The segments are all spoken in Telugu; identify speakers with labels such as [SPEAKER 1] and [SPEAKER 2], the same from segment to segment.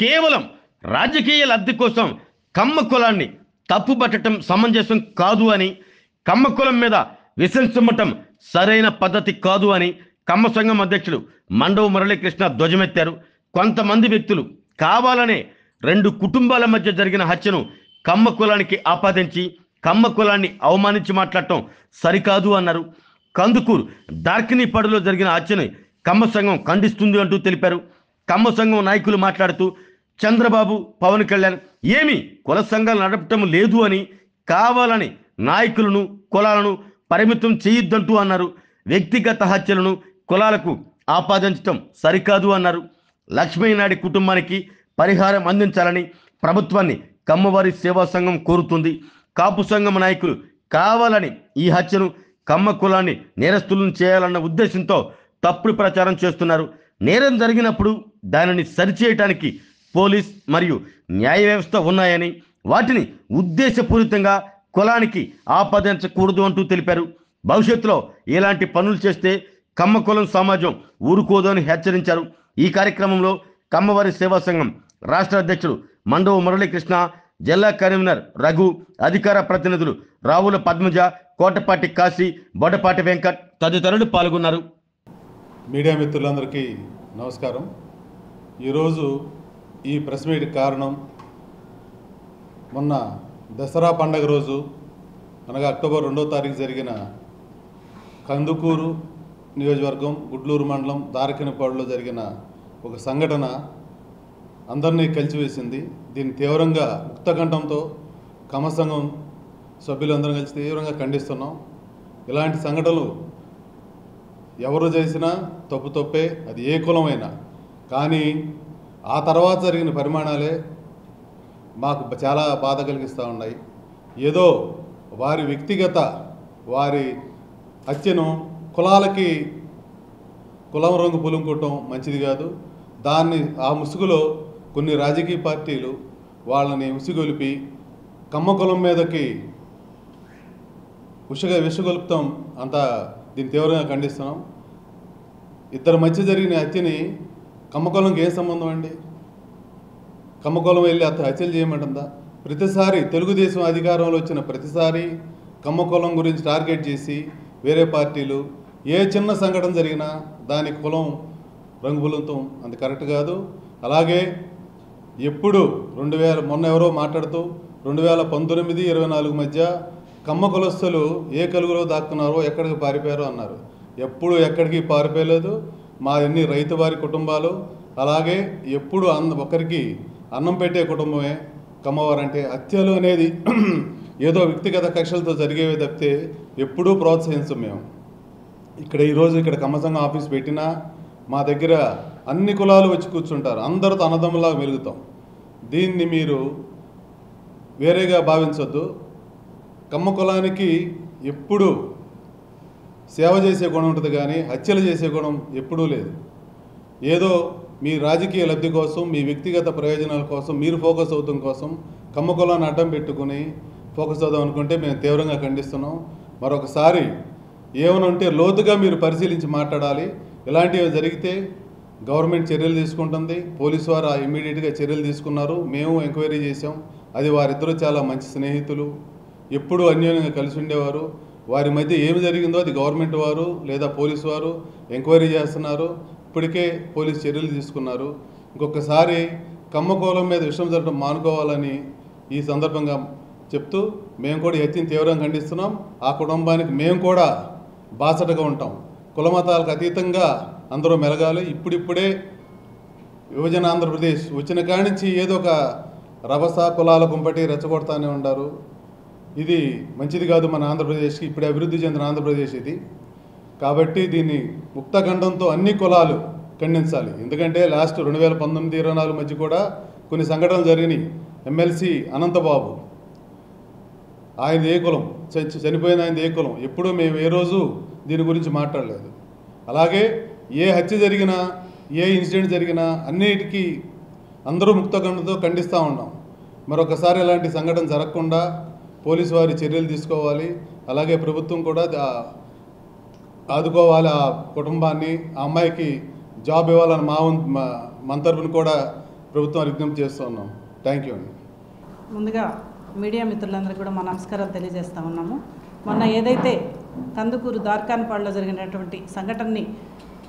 [SPEAKER 1] కేవలం రాజకీయ లబ్ధి కోసం కమ్మ కులాన్ని తప్పుపట్టడం సమంజసం కాదు అని, కమ్మ కులం మీద విషం చిమ్మటం సరైన పద్ధతి కాదు అని కమ్మ సంఘం అధ్యక్షుడు మండవ మురళీకృష్ణ ధ్వజమెత్తారు. కొంతమంది వ్యక్తులు కావాలనే రెండు కుటుంబాల మధ్య జరిగిన హత్యను కమ్మ కులానికి ఆపాదించి కమ్మ కులాన్ని అవమానించి మాట్లాడటం సరికాదు అన్నారు. కందుకూరు దార్కినీపాడులో జరిగిన హత్యను కమ్మ సంఘం ఖండిస్తుంది అంటూ తెలిపారు. కమ్మ సంఘం నాయకులు మాట్లాడుతూ చంద్రబాబు, పవన్ కళ్యాణ్ ఏమీ కుల సంఘాలు నడపటం లేదు అని, కావాలని నాయకులను కులాలను పరిమితం చేయొద్దంటూ అన్నారు. వ్యక్తిగత హత్యలను కులాలకు ఆపాదించడం సరికాదు అన్నారు. లక్ష్మీనాయుడి కుటుంబానికి పరిహారం అందించాలని ప్రభుత్వాన్ని కమ్మవారి సేవా సంఘం కోరుతుంది. కాపు సంఘం నాయకులు కావాలని ఈ హత్యను కమ్మ కులాన్ని నేరస్తులను చేయాలన్న ఉద్దేశంతో తప్పుడు ప్రచారం చేస్తున్నారు. నేరం జరిగినప్పుడు దానిని సరిచేయటానికి పోలీస్ మరియు న్యాయ వ్యవస్థ ఉన్నాయని, వాటిని ఉద్దేశపూరితంగా కులానికి ఆపాదించకూడదు అంటూ తెలిపారు. భవిష్యత్తులో ఇలాంటి పనులు చేస్తే కమ్మ కులం సమాజం ఊరుకోదు అని హెచ్చరించారు. ఈ కార్యక్రమంలో కమ్మవారి సేవా సంఘం రాష్ట్ర అధ్యక్షుడు మండవ మురళీకృష్ణ, జిల్లా కన్వీనర్ రఘు, అధికార ప్రతినిధులు రావుల పద్మజ, కోటపాటి కాశీ, బొడపాటి వెంకట్ తదితరులు పాల్గొన్నారు.
[SPEAKER 2] మీడియా మిత్రులందరికీ నమస్కారం. ఈరోజు ఈ ప్రెస్ మీట్ కారణం, మొన్న దసరా పండగ రోజు అనగా అక్టోబర్ 2వ తారీఖు జరిగిన కందుకూరు నియోజకవర్గం గుడ్లూరు మండలం దారకినపాడులో జరిగిన ఒక సంఘటన అందరినీ కలిసివేసింది. దీన్ని తీవ్రంగా ముక్తకంఠంతో కమ్మ సంఘం సభ్యులందరం కలిసి తీవ్రంగా ఖండిస్తున్నాం. ఇలాంటి సంఘటనలు ఎవరు చేసినా తప్పే, అది ఏ కులమైనా. కానీ ఆ తర్వాత జరిగిన పరిమాణాలే మాకు చాలా బాధ కలిగిస్తూ ఉన్నాయి. ఏదో వారి వ్యక్తిగత వారి హత్యను కులాలకి కులం రంగు పులుముకోవటం మంచిది కాదు. దాన్ని ఆ ముసుగులో కొన్ని రాజకీయ పార్టీలు వాళ్ళని ఉసిగొలిపి కమ్మ కులం మీదకి విషగొలుపుతాం అంతా. దీన్ని తీవ్రంగా ఖండిస్తున్నాం. ఇద్దరి మధ్య జరిగిన హత్యని కమ్మ కులంకి ఏం సంబంధం అండి? కమ్మ కులం వెళ్ళి హత్యలు చేయమంటుందా? ప్రతిసారి తెలుగుదేశం అధికారంలో వచ్చిన ప్రతిసారి కమ్మ కులం గురించి టార్గెట్ చేసి వేరే పార్టీలు ఏ చిన్న సంఘటన జరిగినా దానికి కులం రంగుబులంతం అంత కరెక్ట్ కాదు. అలాగే ఎప్పుడు మొన్న ఎవరో మాట్లాడుతూ 2019-24 మధ్య కమ్మ కులస్తులు ఏ కలుగులో దాక్కున్నారో ఎక్కడికి పారిపోయారో అన్నారు. ఎక్కడికి పారిపోయలేదు. మా అన్ని రైతు వారి కుటుంబాలు. అలాగే ఎప్పుడు ఒకరికి అన్నం పెట్టే కుటుంబమే కమ్మవారంటే. హత్యలు అనేది ఏదో వ్యక్తిగత కక్షలతో జరిగేవి తప్పితే ఎప్పుడూ ప్రోత్సహించం మేము. ఈరోజు ఇక్కడ కమ్మ సంఘం ఆఫీస్ పెట్టినా మా దగ్గర అన్ని కులాలు వచ్చి కూర్చుంటారు. అందరితో అన్నదమ్ములాగా మెలుగుతాం. దీన్ని మీరు వేరేగా భావించొద్దు. కమ్మ కులానికి ఎప్పుడు సేవ చేసే గుణం ఉంటుంది, కానీ హత్యలు చేసే గుణం ఎప్పుడూ లేదు. ఏదో మీ రాజకీయ లబ్ధి కోసం, మీ వ్యక్తిగత ప్రయోజనాల కోసం మీరు ఫోకస్ అవుతాం కోసం కమ్మ కులాన్ని అడ్డం పెట్టుకుని ఫోకస్ అవుదాం అనుకుంటే మేము తీవ్రంగా ఖండిస్తున్నాం. మరొకసారి ఏమనంటే లోతుగా మీరు పరిశీలించి మాట్లాడాలి. ఇలాంటివి జరిగితే గవర్నమెంట్ చర్యలు తీసుకుంటుంది. పోలీసు వారు ఇమ్మీడియట్గా చర్యలు తీసుకున్నారు. మేము ఎంక్వైరీ చేసాం. అది వారిద్దరూ చాలా మంచి స్నేహితులు, ఎప్పుడూ అన్యోన్యంగా కలిసి ఉండేవారు. వారి మధ్య ఏమి జరిగిందో అది గవర్నమెంట్ వారు లేదా పోలీసు వారు ఎంక్వైరీ చేస్తున్నారు. ఇప్పటికే పోలీసు చర్యలు తీసుకున్నారు. ఇంకొకసారి కమ్మ కులం మీద విషయం జరగడం మానుకోవాలని ఈ సందర్భంగా చెప్తూ మేము కూడా హత్యను తీవ్రంగా ఖండిస్తున్నాం. ఆ కుటుంబానికి మేము కూడా బాసటగా ఉంటాం. కులమతాలకు అతీతంగా అందరూ మెలగాలి. ఇప్పుడిప్పుడే యువజన ఆంధ్రప్రదేశ్ వచ్చిన కాడి నుంచి ఏదో ఒక రభస కులాల కుంపటి రెచ్చగొడతానే ఉంటారు. ఇది మంచిది కాదు మన ఆంధ్రప్రదేశ్కి. ఇప్పుడే అభివృద్ధి చెందిన ఆంధ్రప్రదేశ్ ఇది. కాబట్టి దీన్ని ముక్తఖండంతో అన్ని కులాలు ఖండించాలి. ఎందుకంటే లాస్ట్ 2019-24 మధ్య కూడా కొన్ని సంఘటనలు జరిగినాయి. ఎమ్మెల్సీ అనంతబాబు, ఆయన ఏ కులం, చనిపోయిన ఆయన ఏ కులం, ఎప్పుడూ మేము ఏ రోజు దీని గురించి మాట్లాడలేదు. అలాగే ఏ హత్య జరిగినా, ఏ ఇన్సిడెంట్ జరిగినా అన్నిటికీ అందరూ ముక్తఖండంతో ఖండిస్తూ ఉన్నాం. మరొకసారి ఇలాంటి సంఘటన జరగకుండా పోలీసు వారి చర్యలు తీసుకోవాలి. అలాగే ప్రభుత్వం కూడా ఆదుకోవాలి ఆ కుటుంబాన్ని. ఆ అమ్మాయికి జాబ్ ఇవ్వాలని మన తరపున కూడా ప్రభుత్వం విజ్ఞప్తి చేస్తూ ఉన్నాం. థ్యాంక్ యూ అండి.
[SPEAKER 3] ముందుగా మీడియా మిత్రులందరికీ కూడా మా నమస్కారాలు తెలియజేస్తూ ఉన్నాము. మొన్న ఏదైతే కందుకూరు దార్కాన్పాడులో జరిగినటువంటి సంఘటనని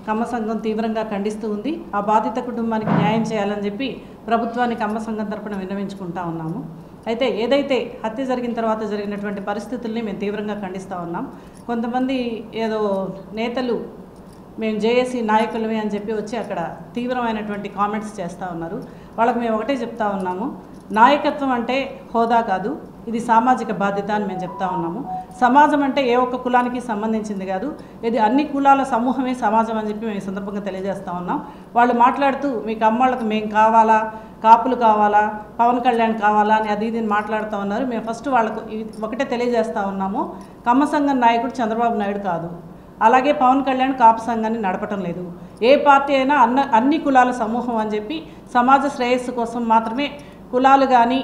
[SPEAKER 3] కమ్మ సంఘం తీవ్రంగా ఖండిస్తూ ఉంది. ఆ బాధిత కుటుంబానికి న్యాయం చేయాలని చెప్పి ప్రభుత్వానికి కమ్మ సంఘం తరపున విన్నవించుకుంటా ఉన్నాము. అయితే ఏదైతే హత్య జరిగిన తర్వాత జరిగినటువంటి పరిస్థితుల్ని మేము తీవ్రంగా ఖండిస్తూ ఉన్నాం. కొంతమంది ఏదో నేతలు మేము జేఏసీ నాయకులమే అని చెప్పి వచ్చి అక్కడ తీవ్రమైనటువంటి కామెంట్స్ చేస్తూ ఉన్నారు. వాళ్ళకి మేము ఒకటే చెప్తా ఉన్నాము, నాయకత్వం అంటే హోదా కాదు, ఇది సామాజిక బాధ్యత అని మేము చెప్తా ఉన్నాము. సమాజం అంటే ఏ ఒక్క కులానికి సంబంధించింది కాదు, ఇది అన్ని కులాల సమూహమే సమాజం అని చెప్పి మేము ఈ సందర్భంగా తెలియజేస్తూ ఉన్నాం. వాళ్ళు మాట్లాడుతూ మీకు అమ్మాళ్ళకు మేము కావాలా, కాపులు కావాలా, పవన్ కళ్యాణ్ కావాలా అని అది ఇది మాట్లాడుతూ ఉన్నారు. మేము ఫస్ట్ వాళ్ళకు ఒకటే తెలియజేస్తూ ఉన్నాము, కమ్మ సంఘం నాయకుడు చంద్రబాబు నాయుడు కాదు, అలాగే పవన్ కళ్యాణ్ కాపు సంఘాన్ని నడపటం లేదు. ఏ పార్టీ అయినా అన్ని కులాల సమూహం అని చెప్పి సమాజ శ్రేయస్సు కోసం మాత్రమే కులాలు కానీ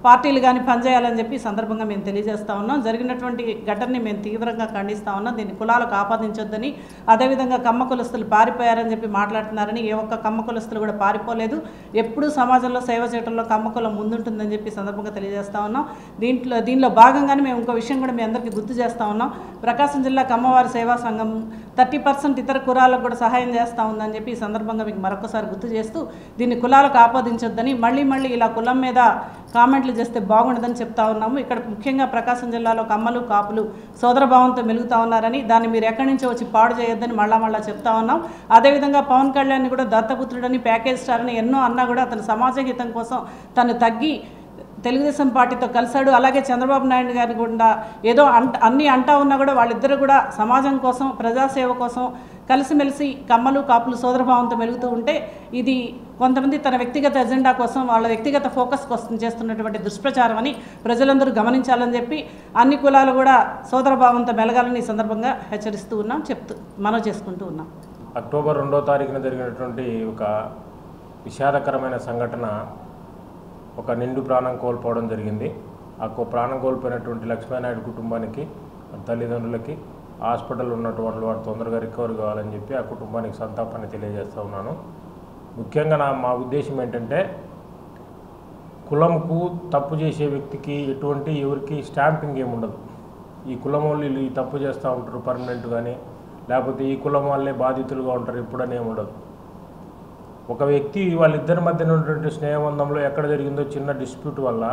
[SPEAKER 3] పార్టీలు కానీ పనిచేయాలని చెప్పి సందర్భంగా మేము తెలియజేస్తూ ఉన్నాం. జరిగినటువంటి ఘటనని మేము తీవ్రంగా ఖండిస్తూ ఉన్నాం. దీన్ని కులాలకు ఆపాదించొద్దని, అదేవిధంగా కమ్మ కులస్తులు పారిపోయారని చెప్పి మాట్లాడుతున్నారని, ఏ ఒక్క కమ్మ కులస్తులు కూడా పారిపోలేదు. ఎప్పుడూ సమాజంలో సేవ చేయడంలో కమ్మ కులం ముందుంటుందని చెప్పి సందర్భంగా తెలియజేస్తూ ఉన్నాం. దీనిలో భాగంగానే మేము ఇంకో విషయం కూడా మీ అందరికీ గుర్తు చేస్తూ ఉన్నాం. ప్రకాశం జిల్లా కమ్మవారి సేవా సంఘం 30% ఇతర కులాలకు కూడా సహాయం చేస్తూ ఉందని చెప్పి ఈ సందర్భంగా మీకు మరొకసారి గుర్తు చేస్తూ, దీన్ని కులాలకు ఆపాదించొద్దని, మళ్ళీ ఇలా కులం మీద కామెంట్లు చేస్తే బాగుండదని చెప్తా ఉన్నాము. ఇక్కడ ముఖ్యంగా ప్రకాశం జిల్లాలో కమ్మలు కాపులు సోదరభావంతో మెలుగుతూ ఉన్నారని, దాన్ని మీరు ఎక్కడి నుంచో వచ్చి పాడు చేయొద్దని మళ్ళా చెప్తా ఉన్నాం. అదేవిధంగా పవన్ కళ్యాణ్ కూడా దత్తపుత్రుడని, ప్యాకేజ్ స్టార్ అని ఎన్నో అన్నా కూడా అతను సమాజ హితం కోసం తను తగ్గి తెలుగుదేశం పార్టీతో కలిశాడు. అలాగే చంద్రబాబు నాయుడు గారు కూడా ఏదో అన్నీ అంటా ఉన్నా కూడా వాళ్ళిద్దరు కూడా సమాజం కోసం, ప్రజాసేవ కోసం కలిసిమెలిసి కమ్మలు కాపులు సోదరభావంతో మెలుగుతూ ఉంటే, ఇది కొంతమంది తన వ్యక్తిగత ఎజెండా కోసం, వాళ్ళ వ్యక్తిగత ఫోకస్ కోసం చేస్తున్నటువంటి దుష్ప్రచారం అని ప్రజలందరూ గమనించాలని చెప్పి అన్ని కులాలు కూడా సోదరభావంతో మెలగాలని ఈ సందర్భంగా హెచ్చరిస్తూ ఉన్నాం, మనవి చేసుకుంటూ ఉన్నాం.
[SPEAKER 4] అక్టోబర్ 2వ తారీఖున జరిగినటువంటి ఒక విషాదకరమైన సంఘటన, ఒక నిండు ప్రాణం కోల్పోవడం జరిగింది. ఆ ప్రాణం కోల్పోయినటువంటి లక్ష్మీనాయుడు కుటుంబానికి, తల్లిదండ్రులకి, హాస్పిటల్ ఉన్నటువంటి వారు తొందరగా రికవర్ కావాలని చెప్పి ఆ కుటుంబానికి సంతాపాన్ని తెలియజేస్తూ ఉన్నాను. ముఖ్యంగా మా ఉద్దేశం ఏంటంటే, కులంకు తప్పు చేసే వ్యక్తికి ఎవరికి స్టాంపింగ్ ఏముండదు. ఈ కులం వాళ్ళు ఈ తప్పు చేస్తూ ఉంటారు పర్మనెంట్ కానీ, లేకపోతే ఈ కులం వాళ్ళే బాధితులుగా ఉంటారు ఎప్పుడనే ఉండదు. ఒక వ్యక్తి వాళ్ళిద్దరి మధ్యన ఉన్నటువంటి స్నేహబంధంలో ఎక్కడ జరిగిందో చిన్న డిస్ప్యూట్ వల్ల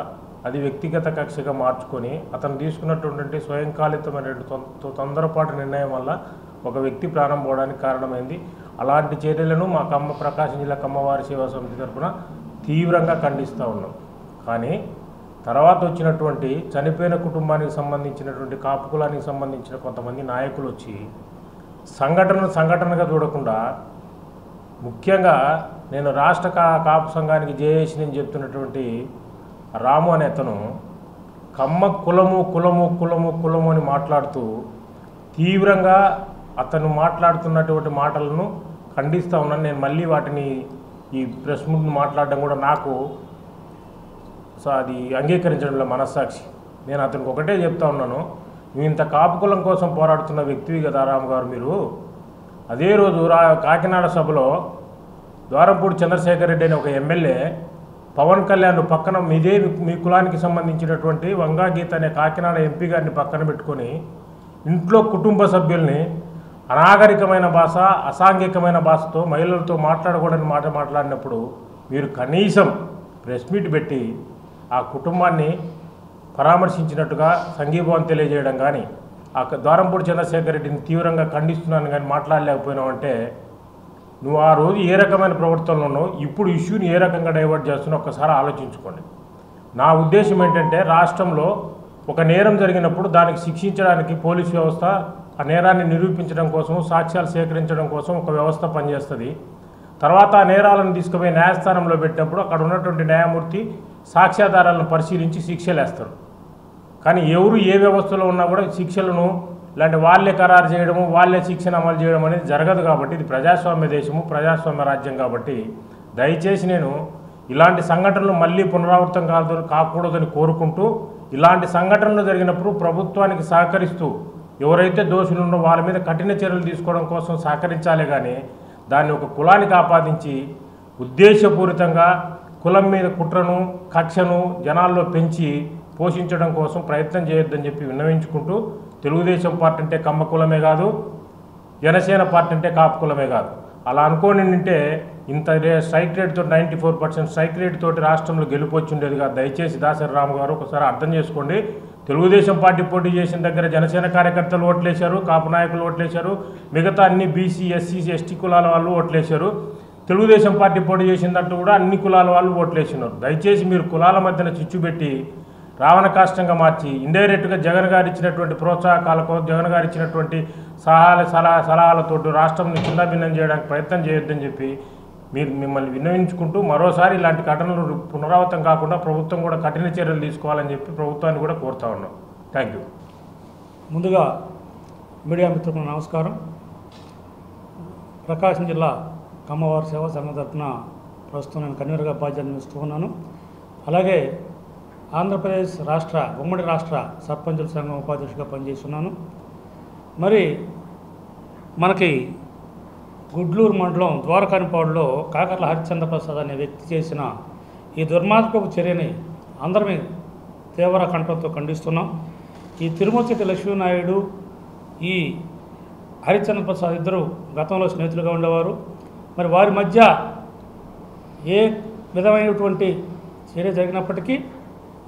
[SPEAKER 4] అది వ్యక్తిగత కక్షగా మార్చుకొని అతను తీసుకున్నటువంటి స్వయంకాలితమైనటువంటి తొందరపాటు నిర్ణయం వల్ల ఒక వ్యక్తి ప్రాణం పోవడానికి కారణమైంది. అలాంటి చర్యలను మా ప్రకాశం జిల్లా కమ్మవారి సేవా సమితి తరఫున తీవ్రంగా ఖండిస్తూ ఉన్నాం. కానీ తర్వాత వచ్చినటువంటి చనిపోయిన కుటుంబానికి సంబంధించినటువంటి కాపు కులానికి సంబంధించిన కొంతమంది నాయకులు వచ్చి సంఘటనగా చూడకుండా, ముఖ్యంగా నేను రాష్ట్ర కాపు సంఘానికి జేఏసీ నేను చెప్తున్నటువంటి రాము అనే అతను కమ్మ కులము అని మాట్లాడుతూ తీవ్రంగా అతను మాట్లాడుతున్నటువంటి మాటలను ఖండిస్తూ ఉన్నాను. నేను మళ్ళీ వాటిని ఈ ప్రెస్ ముందు మాట్లాడడం కూడా నాకు అది అంగీకరించడంలో మనస్సాక్షి. నేను అతనికి ఒకటే చెప్తా ఉన్నాను, నువ్వు ఇంత కాపు కులం కోసం పోరాడుతున్న వ్యక్తివి కదా రాము గారు మీరు. అదే రోజు కాకినాడ సభలో ద్వారంపూడి చంద్రశేఖర్ రెడ్డి అనే ఒక ఎమ్మెల్యే పవన్ కళ్యాణ్ పక్కన మీ కులానికి సంబంధించినటువంటి వంగా గీత అనే కాకినాడ ఎంపీ గారిని పక్కన పెట్టుకొని ఇంట్లో కుటుంబ సభ్యుల్ని అనాగరికమైన భాష, అసాంఘికమైన భాషతో మహిళలతో మాట్లాడకూడని మాట్లాడినప్పుడు మీరు కనీసం ప్రెస్ మీట్ పెట్టి ఆ కుటుంబాన్ని పరామర్శించినట్టుగా సంఘీభావం తెలియజేయడం కానీ, ఆ ద్వారంపూడి చంద్రశేఖర్ రెడ్డిని తీవ్రంగా ఖండిస్తున్నాను కానీ మాట్లాడలేకపోయినావంటే నువ్వు ఆ రోజు ఏ రకమైన ప్రవర్తనలో ఉన్నావు, ఇప్పుడు ఇష్యూని ఏ రకంగా డైవర్ట్ చేస్తున్నావు ఒక్కసారి ఆలోచించుకోండి. నా ఉద్దేశం ఏంటంటే, రాష్ట్రంలో ఒక నేరం జరిగినప్పుడు దానికి శిక్షించడానికి పోలీస్ వ్యవస్థ, ఆ నేరాన్ని నిరూపించడం కోసం, సాక్ష్యాలు సేకరించడం కోసం ఒక వ్యవస్థ పనిచేస్తుంది. తర్వాత ఆ నేరాలను తీసుకుపోయి న్యాయస్థానంలో పెట్టినప్పుడు అక్కడ ఉన్నటువంటి న్యాయమూర్తి సాక్ష్యాధారాలను పరిశీలించి శిక్షలు వేస్తారు. కానీ ఎవరు ఏ వ్యవస్థలో ఉన్నా కూడా శిక్షలను ఇలాంటి వాళ్ళే ఖరారు చేయడము, వాళ్ళే శిక్షణ అమలు చేయడం అనేది జరగదు. కాబట్టి ఇది ప్రజాస్వామ్య దేశము, ప్రజాస్వామ్య రాజ్యం. కాబట్టి దయచేసి నేను ఇలాంటి సంఘటనలు మళ్ళీ పునరావృతం కాకూడదని కోరుకుంటూ, ఇలాంటి సంఘటనలు జరిగినప్పుడు ప్రభుత్వానికి సహకరిస్తూ ఎవరైతే దోషులు ఉన్నారో వాళ్ళ మీద కఠిన చర్యలు తీసుకోవడం కోసం సహకరించాలి. కానీ దాన్ని ఒక కులానికి ఆపాదించి ఉద్దేశపూరితంగా కులం మీద కుట్రను కక్షను జనాల్లో పెంచి పోషించడం కోసం ప్రయత్నం చేయొద్దని చెప్పి విన్నవించుకుంటూ తెలుగుదేశం పార్టీ అంటే కమ్మ కులమే కాదు, జనసేన పార్టీ అంటే కాపు కులమే కాదు. అలా అనుకోని ఉంటే ఇంత స్ట్రైక్ రేట్తో 94% స్ట్రైక్ రేట్ తోటి రాష్ట్రంలో గెలుపొచ్చి ఉండేది కాదు. దయచేసి దాసరి రాము గారు ఒకసారి అర్థం చేసుకోండి. తెలుగుదేశం పార్టీ పోటీ చేసిన దగ్గర జనసేన కార్యకర్తలు ఓట్లేశారు, కాపు నాయకులు ఓట్లేశారు, మిగతా అన్ని బీసీ ఎస్సీ ఎస్టీ కులాల వాళ్ళు ఓట్లేశారు. తెలుగుదేశం పార్టీ పోటీ చేసిందంటూ కూడా అన్ని కులాల వాళ్ళు ఓట్లేసినారు. దయచేసి మీరు కులాల మధ్యన చిచ్చు పెట్టి రావణ కాష్టంగా మార్చి ఇండైరెక్ట్గా జగన్ గారు ఇచ్చినటువంటి ప్రోత్సాహకాలకు, జగన్ గారు ఇచ్చినటువంటి సలహాలతో రాష్ట్రంని చిన్నభిన్నం చేయడానికి ప్రయత్నం చేయొద్దని చెప్పి మిమ్మల్ని విన్నవించుకుంటూ మరోసారి ఇలాంటి ఘటనలు పునరావృతం కాకుండా ప్రభుత్వం కూడా కఠిన చర్యలు తీసుకోవాలని చెప్పి ప్రభుత్వాన్ని కూడా కోరుతా ఉన్నాం. Thank you.
[SPEAKER 5] ముందుగా మీడియా మిత్రులకు నమస్కారం. ప్రకాశం జిల్లా కమ్మవారి సేవా సంఘం తరఫున ప్రస్తుతం నేను కన్వీనర్గా బాధ్యత నిర్వహిస్తూ ఉన్నాను. అలాగే ఆంధ్రప్రదేశ్ ఉమ్మడి రాష్ట్ర సర్పంచుల సంఘం ఉపాధ్యక్షుడిగా పనిచేస్తున్నాను. మరి మనకి గుడ్లూరు మండలం ద్వారకానిపాడులో కాకర్ల హరిశ్చంద్ర ప్రసాద్ అనే వ్యక్తి చేసిన ఈ దుర్మార్గపు చర్యని అందరం తీవ్ర కంఠంతో ఖండిస్తున్నాం. ఈ తిరుమలచెట్టి లక్ష్మీనాయుడు, ఈ హరిశ్చంద్ర ప్రసాద్ ఇద్దరు గతంలో స్నేహితులుగా ఉండేవారు. మరి వారి మధ్య ఏ విధమైనటువంటి చర్య జరిగినప్పటికీ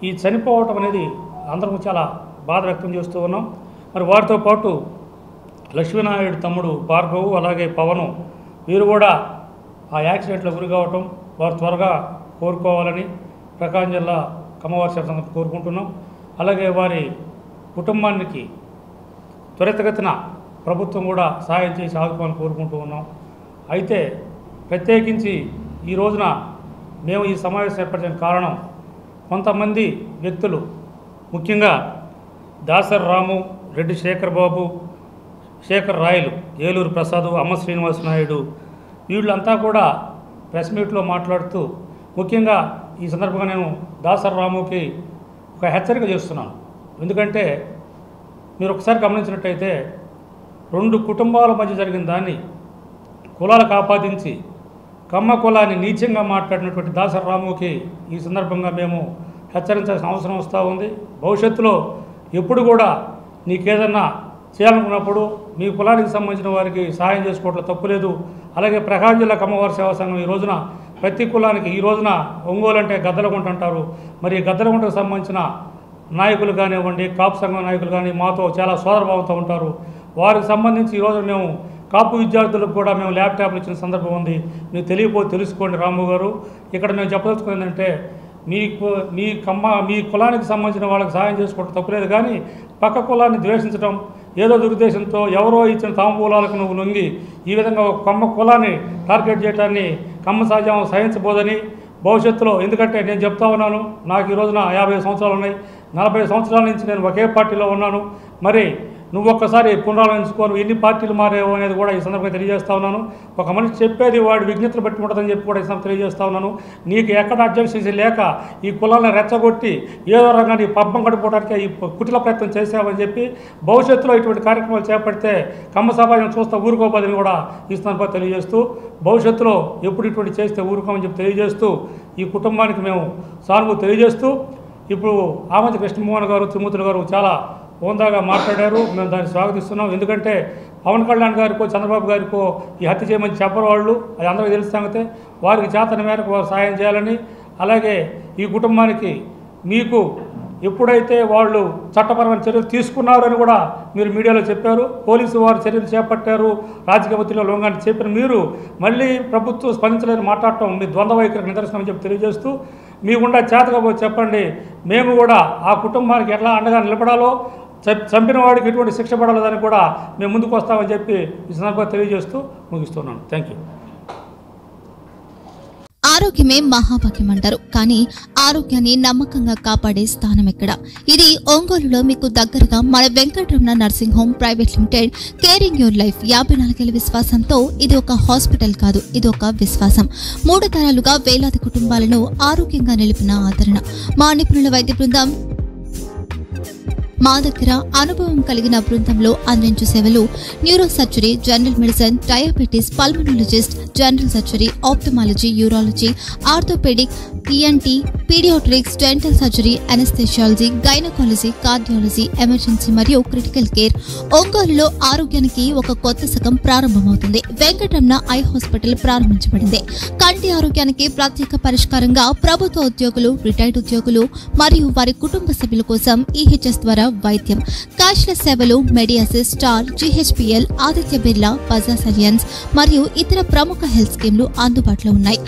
[SPEAKER 5] ఈ చనిపోవటం అనేది అందరం చాలా బాధ వ్యక్తం చేస్తూ ఉన్నాం. మరి వారితో పాటు లక్ష్మీనాయుడు తమ్ముడు భార్గవు, అలాగే పవను, వీరు కూడా ఆ యాక్సిడెంట్లో గురి కావటం వారు త్వరగా కోరుకోవాలని ప్రకాశం జిల్లా కమ్మవారి సేవా సంఘం కోరుకుంటున్నాం. అలాగే వారి కుటుంబానికి త్వరితగతిన ప్రభుత్వం కూడా సహాయం చేసి ఆదుకోవాలని కోరుకుంటూ ఉన్నాం. అయితే ప్రత్యేకించి ఈ రోజున మేము ఈ సమావేశం ఏర్పడిన కారణం కొంతమంది వ్యక్తులు, ముఖ్యంగా దాసరి రాము, రెడ్డి శేఖర్ బాబు, శేఖర్ రాయలు, ఏలూరు ప్రసాద్, అమ్మ శ్రీనివాస నాయుడు, వీళ్ళంతా కూడా ప్రెస్ మీట్లో మాట్లాడుతూ ముఖ్యంగా ఈ సందర్భంగా నేను దాసరి రాముకి ఒక హెచ్చరిక చేస్తున్నాను. ఎందుకంటే మీరు ఒకసారి గమనించినట్టయితే 2 కుటుంబాల మధ్య జరిగిన దాన్ని కులాలకు ఆపాదించి కమ్మ కులాన్ని నీచంగా మాట్లాడినటువంటి దాసరి రాముకి ఈ సందర్భంగా మేము హెచ్చరించాల్సిన అవసరం వస్తూ ఉంది. భవిష్యత్తులో ఎప్పుడు కూడా నీకేదన్నా చేయాలనుకున్నప్పుడు మీ కులానికి సంబంధించిన వారికి సహాయం చేసుకోవట్లో తప్పులేదు. అలాగే ప్రకాశం జిల్లా కమ్మవారి సేవా సంఘం ఈ రోజున ప్రతి కులానికి, ఈ రోజున ఒంగోలు అంటే గద్దలగుంట అంటారు, మరి గద్దలగుంటకు సంబంధించిన నాయకులు కానివ్వండి, కాపు సంఘం నాయకులు కానీ మాతో చాలా సోదరభావంతో ఉంటారు. వారికి సంబంధించి ఈరోజు మేము కాపు విద్యార్థులకు కూడా మేము ల్యాప్టాప్లు ఇచ్చిన సందర్భం ఉంది. మీకు తెలియకపోతే తెలుసుకోండి రాము గారు. ఇక్కడ మేము చెప్పదలుచుకున్నది ఏంటంటే మీ కులానికి సంబంధించిన వాళ్ళకి సహాయం చేసుకోవడం తప్పులేదు, కానీ పక్క కులాన్ని ద్వేషించడం, ఏదో దురుద్దేశంతో ఎవరో ఇచ్చిన తాంబూలాలకు నువ్వు లొంగి ఈ విధంగా ఒక కమ్మ కులాన్ని టార్గెట్ చేయడాన్ని కమ్మ సహజం సహించబోదని భవిష్యత్తులో, ఎందుకంటే నేను చెప్తా ఉన్నాను, నాకు ఈ రోజున 50 సంవత్సరాలు ఉన్నాయి. 40 సంవత్సరాల నుంచి నేను ఒకే పార్టీలో ఉన్నాను. మరి నువ్వు ఒక్కసారి పునరాలోచించుకోను, ఎన్ని పార్టీలు మారేవో అనేది కూడా ఈ సందర్భంగా తెలియజేస్తా ఉన్నాను. ఒక మనిషి చెప్పేది వాడి విజ్ఞతలు బట్టి ఉంటుందని చెప్పి కూడా ఈ సందర్భంగా తెలియజేస్తా ఉన్నాను. నీకు ఎక్కడ అబ్జెక్షన్స్ లేక ఈ కులాలను రెచ్చగొట్టి ఏదో రకంగా నీ పబ్బం గడిపోవడానికి ఈ కుటిల ప్రయత్నం చేసావని చెప్పి భవిష్యత్తులో ఇటువంటి కార్యక్రమాలు చేపడితే కమ్మ సమాజం చూస్తా ఊరుకోబోదని కూడా ఈ సందర్భంగా తెలియజేస్తూ, భవిష్యత్తులో ఎప్పుడు ఇటువంటి చేస్తే ఊరుకోమని చెప్పి తెలియజేస్తూ, ఈ కుటుంబానికి మేము సానుభూతి తెలియజేస్తూ, ఇప్పుడు ఆమంతి కృష్ణమోహన్ గారు, తిరుమూర్తులు గారు చాలా హోందాగా మాట్లాడారు. మేము దాన్ని స్వాగతిస్తున్నాం. ఎందుకంటే పవన్ కళ్యాణ్ గారికో చంద్రబాబు గారికో ఈ హత్య చేయమని చెప్పరు వాళ్ళు, అది అందరికీ తెలిసి సంగతే. వారికి చేతన మేరకు వారు సహాయం చేయాలని, అలాగే ఈ కుటుంబానికి మీకు ఎప్పుడైతే వాళ్ళు చట్టపరమైన చర్యలు తీసుకున్నారని కూడా మీరు మీడియాలో చెప్పారు, పోలీసు వారు చర్యలు చేపట్టారు, రాజకీయ ఒత్తిడిలో లొంగని చెప్పిన మీరు మళ్ళీ ప్రభుత్వం స్పందించలేని మాట్లాడటం మీ ద్వంద్వ వైఖరికి నిదర్శనం చెప్పి తెలియజేస్తూ, మీకుండా చేతకపోతే చెప్పండి, మేము కూడా ఆ కుటుంబానికి ఎట్లా అండగా నిలబడాలో, చంపిన వాడికి ఎటువంటి శిక్ష పడాలని కూడా మేము ముందుకు వస్తామని చెప్పి ఈ సందర్భంగా తెలియజేస్తూ ముగిస్తున్నాను. Thank you.
[SPEAKER 6] ఆరోగ్యమే మహాభాగ్యం అంటారు, కానీ ఆరోగ్యాన్ని నమ్మకంగా కాపాడే స్థానం ఎక్కడ? ఇది ఒంగోలులో మీకు దగ్గరగా మన Venkataramana nursing home private limited. Caring your life 54 ఏళ్ల విశ్వాసంతో ఇది ఒక హాస్పిటల్ కాదు, ఇది ఒక విశ్వాసం. 3 తరాలుగా వేలాది కుటుంబాలను ఆరోగ్యంగా నిలిపిన ఆదరణ. మా నిపుణుల వైద్య బృందం మా దగ్గర అనుభవం కలిగిన బృందంలో అందించే సేవలు neuro surgery, general medicine, diabetes, pulmonologist, general surgery, ophthalmology, urology, orthopaedic, ENT, paediatrics, dental surgery, anaesthesiology, gynaecology, cardiology, emergency మరియు క్రిటికల్ కేర్. ఒంగోలులో ఆరోగ్యానికి ఒక కొత్త శకం ప్రారంభమవుతుంది. వెంకటరమణ ఐ హాస్పిటల్ ప్రారంభించబడింది. కంటి ఆరోగ్యానికి ప్రత్యేక పరిష్కారంగా ప్రభుత్వ ఉద్యోగులు, రిటైర్డ్ ఉద్యోగులు మరియు వారి కుటుంబ సభ్యుల కోసం ఈహెచ్ఎస్ ద్వారా వైద్యం, క్యాష్లెస్ సేవలు, మెడియాసిస్, స్టార్, జీహెచ్పీఎల్, ఆదిత్య బిర్లా, బజాజ్ అలియన్స్ మరియు ఇతర ప్రముఖ హెల్త్ స్కీమ్లు అందుబాటులో ఉన్నాయి.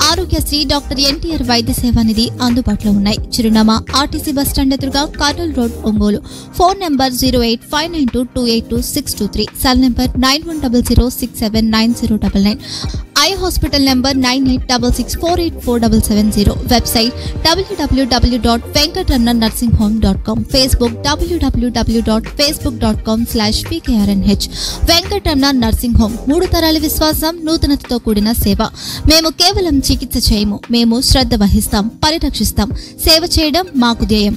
[SPEAKER 6] ఆరోగ్యశ్రీ, డాక్టర్ ఎన్టీఆర్ వైద్య సేవానిధి అందుబాటులో ఉన్నాయి. చిరునామా ఆర్టీసీ బస్టాండ్ ఎదురుగా, Kurnool road, Ongole. Phone number 08592282623, cell number 9100679099, eye hospital number 9866484770, website www.venkatramannursing.com, Facebook www.facebook.com/pkrnh. Venkataramana nursing home, 3 తరాల విశ్వాసం, నూతనతతో కూడిన సేవ. మేము కేవలం చికిత్స చేయము, మేము శ్రద్ధ వహిస్తాం, పరిరక్షిస్తాం. సేవ చేయడం మాకు ధ్యేయం.